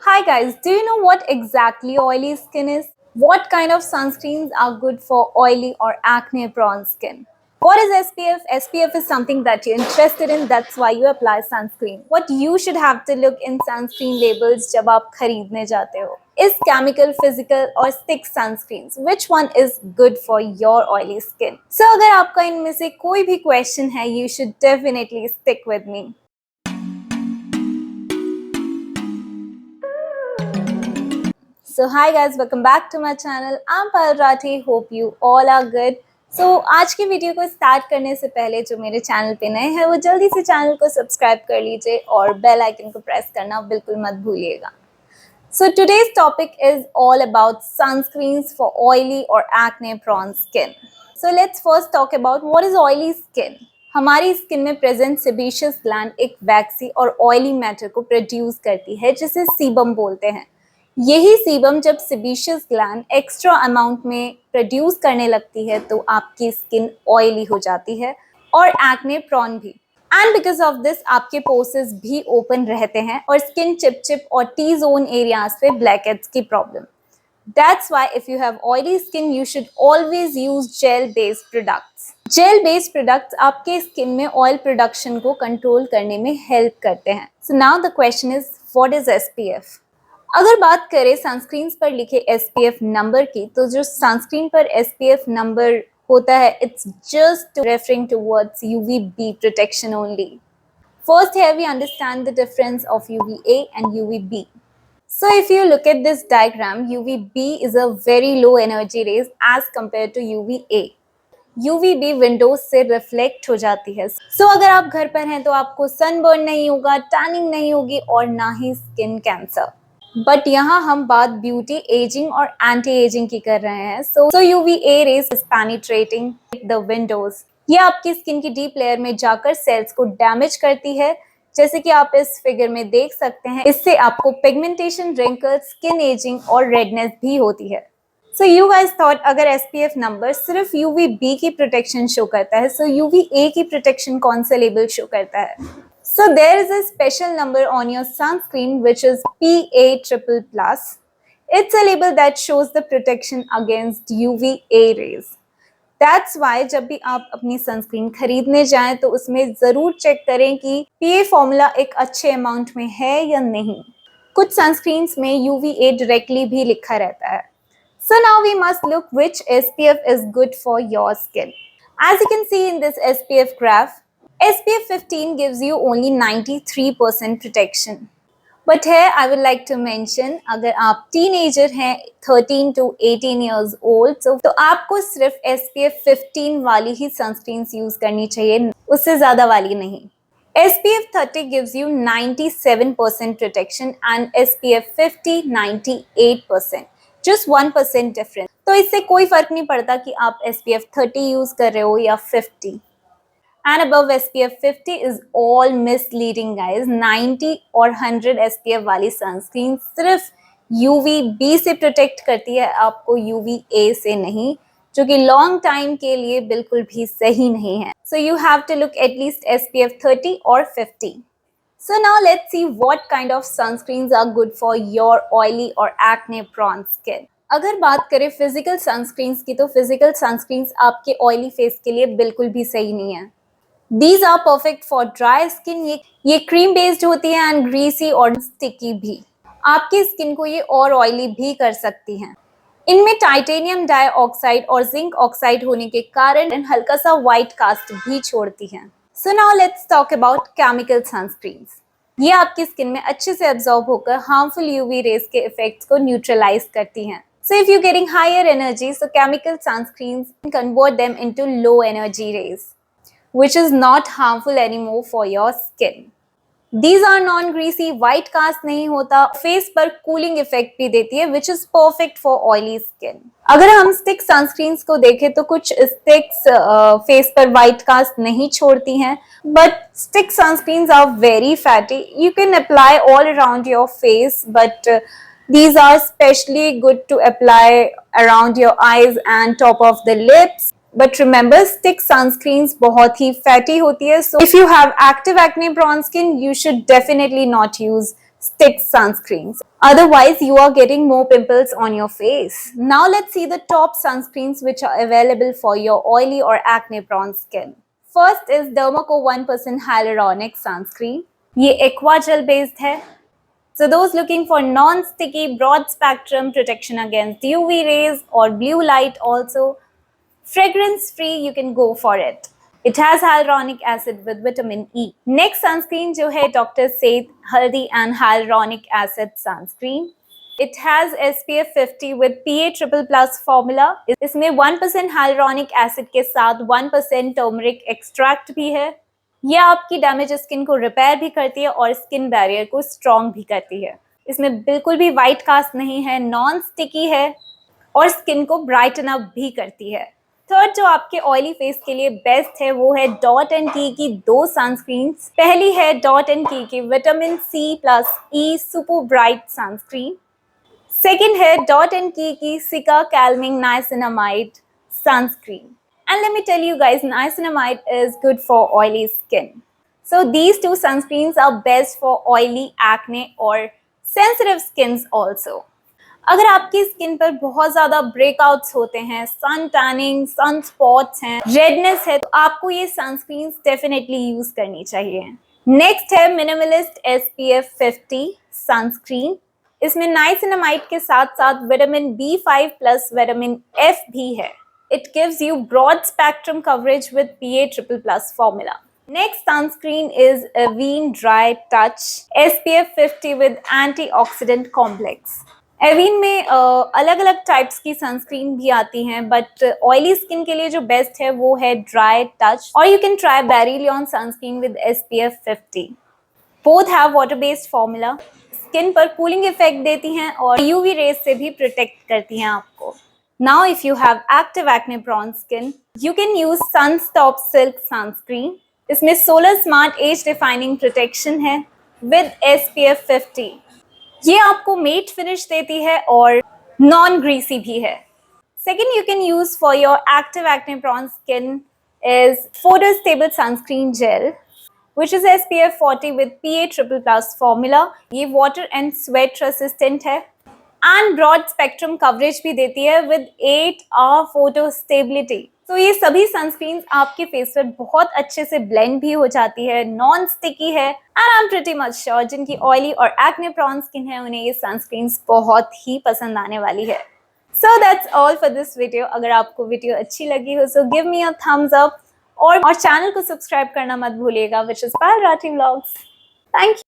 Hi guys, do you know what exactly oily skin is? What kind of sunscreens are good for oily or acne prone skin? What is SPF? SPF is something that you're interested in, that's why you apply sunscreen. What you should have to look in sunscreen labels जब आप खरीदने जाते हो. Is chemical, physical or stick sunscreens? Which one is good for your oily skin? So अगर आपका इनमें से कोई भी question है, you should definitely stick with me. So hi guys, welcome back to my channel. I'm Payal Rathi. Hope you all are good. So आज की video को स्टार्ट करने से पहले जो मेरे चैनल पे नए हैं वो जल्दी से चैनल को सब्सक्राइब कर लीजिए और बेल आइकन को प्रेस करना बिल्कुल मत भूलिएगा. So today's topic is all about sunscreens for oily or acne prone skin. So let's first talk about what is oily skin. हमारी स्किन में प्रेजेंट सेबेशियस ग्लैंड एक वैक्सी और ऑयली मैटर को प्रोड्यूस करती है जिसे सीबम बोलते हैं. यही सीबम जब सेबेशियस ग्लैंड एक्स्ट्रा अमाउंट में प्रोड्यूस करने लगती है तो आपकी स्किन ऑयली हो जाती है और एक्ने प्रॉन भी. एंड बिकॉज ऑफ दिस आपके पोर्सेस भी ओपन रहते हैं और स्किन चिप और टी जोन एरियाज पे ब्लैक हेड्स की problem. That's why if you have oily skin, you should always use gel-based products. Gel-based products आपके स्किन में ऑयल प्रोडक्शन को कंट्रोल करने में हेल्प करते हैं. So now the question is, what is SPF? अगर बात करें सनस्क्रीन्स पर लिखे SPF नंबर की, तो जो सनस्क्रीन पर SPF नंबर होता है, it's just referring towards UVB protection only. First here we understand the difference of UVA and UVB. So if you look at this diagram, UVB is a very low energy rays as compared to UVA. UVB Windows से reflect हो जाती है. So अगर आप घर पर हैं तो आपको सनबर्न नहीं होगा, टैनिंग नहीं होगी और ना ही स्किन कैंसर. बट यहाँ हम बात ब्यूटी, एजिंग और एंटी एजिंग की कर रहे हैं. So UVA rays is penetrating the windows. ये आपकी स्किन की डीप लेयर में जाकर सेल्स को डैमेज करती है, जैसे कि आप इस फिगर में देख सकते हैं. इससे आपको पिगमेंटेशन, रिंकल्स, स्किन एजिंग और रेडनेस भी होती है. So you guys thought अगर SPF नंबर सिर्फ UVB की प्रोटेक्शन शो करता है, so UVA की प्रोटेक्शन कौन सा लेबल शो करता है? So there is a special number on your sunscreen which is PA+++. It's a label that shows the protection against UVA rays. That's why जब भी आप अपनी सनस्क्रीन खरीदने जाएं तो उसमें जरूर चेक करें कि PA फॉर्मूला एक अच्छे अमाउंट में है या नहीं. कुछ सनस्क्रीन्स में UVA डायरेक्टली भी लिखा रहता है. So now we must look which SPF is good for your skin. As you can see in this SPF graph, SPF 15 gives you only 93% protection. But here I would like to mention, अगर आप teenager हैं 13 to 18 years old, तो आपको सिर्फ SPF 15 वाली ही sunscreens use करनी चाहिए, उससे ज़्यादा वाली नहीं. SPF 30 gives you 97% protection and SPF 50 98%. Just 1% difference. तो इससे कोई फर्क नहीं पड़ता कि आप SPF 30 यूज कर रहे हो या 50. And above SPF 50 is all misleading guys. 90 और 100 SPF वाली सनस्क्रीन सिर्फ UVB से प्रोटेक्ट करती है, आपको UVA से नहीं, जो कि लॉन्ग टाइम के लिए बिल्कुल भी सही नहीं है. So you have to look at least SPF 30 or 50. So now let's see what kind of sunscreens are good for your oily or acne prone skin. अगर बात करें फिजिकल सनस्क्रीन्स की, तो फिजिकल सनस्क्रीन्स आपके ऑयली फेस के लिए बिल्कुल भी सही नहीं है. These are perfect for dry skin. ये क्रीम बेस्ड होती है एंड ग्रीसी और स्टिकी भी. आपकी स्किन को ये और ऑयली भी कर सकती हैं. इनमें टाइटेनियम डाइऑक्साइड और जिंक ऑक्साइड होने के कारण हल्का सा व्हाइट कास्ट भी छोड़ती हैं. So now let's talk about chemical sunscreens. ये आपकी स्किन में अच्छे से एब्जॉर्ब होकर हार्मफुल UV रेज के इफेक्ट्स को न्यूट्रलाइज करती हैं. So if you're getting higher energy, so chemical sunscreens convert them into low energy rays, which is not harmful anymore for your skin. These are non-greasy, white cast नहीं होता, face पर cooling effect भी देती है, which is perfect for oily skin. अगर हम stick sunscreens को देखें तो कुछ स्टिक्स फेस पर व्हाइट कास्ट नहीं छोड़ती हैं, but stick sunscreens are very fatty. You can apply all around your face, but these are especially good to apply around your eyes and top of the lips. But remember, stick sunscreens बहुत ही fatty होती है. So if you have active acne prone skin, you should definitely not use stick sunscreens. Otherwise, you are getting more pimples on your face. Now let's see the top sunscreens which are available for your oily or acne prone skin. First is Dermaco 1% Hyaluronic Sunscreen. ये aqua gel based है. So those looking for non-sticky broad spectrum protection against UV rays or blue light also, fragrance free, you can go for it. It has hyaluronic acid with vitamin E. Next sunscreen जो है Dr. Seth Haldi and Hyaluronic Acid Sunscreen. It has SPF 50 with PA++ formula. इसमें 1% hyaluronic acid के साथ 1% turmeric extract भी है. ये आपकी damage skin को रिपेयर भी करती है और स्किन बैरियर को स्ट्रॉन्ग भी करती है. इसमें बिल्कुल भी वाइट कास्ट नहीं है, नॉन स्टिकी है और स्किन को ब्राइटन अप भी करती है. थर्ड जो आपके ऑयली फेस के लिए बेस्ट है वो है डॉट एंड की दो सनस्क्रीन्स. पहली है Dot and Key vitamin C+E super bright sunscreen. Second है Dot and Key cica calming niacinamide sunscreen. And let me tell you guys, niacinamide is good for oily skin. So these two sunscreens are best for oily, acne or sensitive skins also. अगर आपकी skin पर बहुत ज़्यादा breakouts होते हैं, सन tanning, sun spots हैं, redness है, तो आपको ये सनस्क्रीन्स डेफिनेटली यूज़ करनी चाहिए. नेक्स्ट है मिनिमलिस्ट SPF 50 सनस्क्रीन. इसमें नाइसिनामाइड के साथ साथ vitamin B5 plus vitamin F भी है. It gives you broad spectrum coverage with PA++ formula. Next sunscreen is Avene Dry Touch SPF 50 with antioxidant complex. Avene में अलग अलग टाइप्स की सनस्क्रीन भी आती हैं, बट ऑयली स्किन के लिए जो बेस्ट है वो है ड्राई टच, और यू कैन ट्राई बेरीलियन sunscreen with SPF 50. Both have water based formula. Skin पर कूलिंग इफेक्ट देती हैं और UV रेज से भी प्रोटेक्ट करती हैं आपको. Now, if you have active acne prone skin, you can use Sunstop Silk Sunscreen. इसमें Solar Smart Age Defining Protection है with SPF 50. ये आपको matte finish देती है और non greasy भी है. Second, you can use for your active acne prone skin is Photo Stable Sunscreen Gel, which is SPF 40 with PA++ formula. ये water and sweat resistant है and broad spectrum coverage भी देती है with 8 hour photo stability. तो ये सभी sunscreens आपके face पर बहुत अच्छे से ब्लेंड भी हो जाती है, नॉन स्टिकी है, and I am pretty much sure जिनकी ऑयली और एक्ने प्रॉन स्किन है उन्हें ये सनस्क्रीन्स बहुत ही पसंद आने वाली है. So that's all for this video. अगर आपको वीडियो अच्छी लगी हो so give me a thumbs up और चैनल को सब्सक्राइब करना मत भूलिएगा, which is Payal Rathi vlogs. Thank you.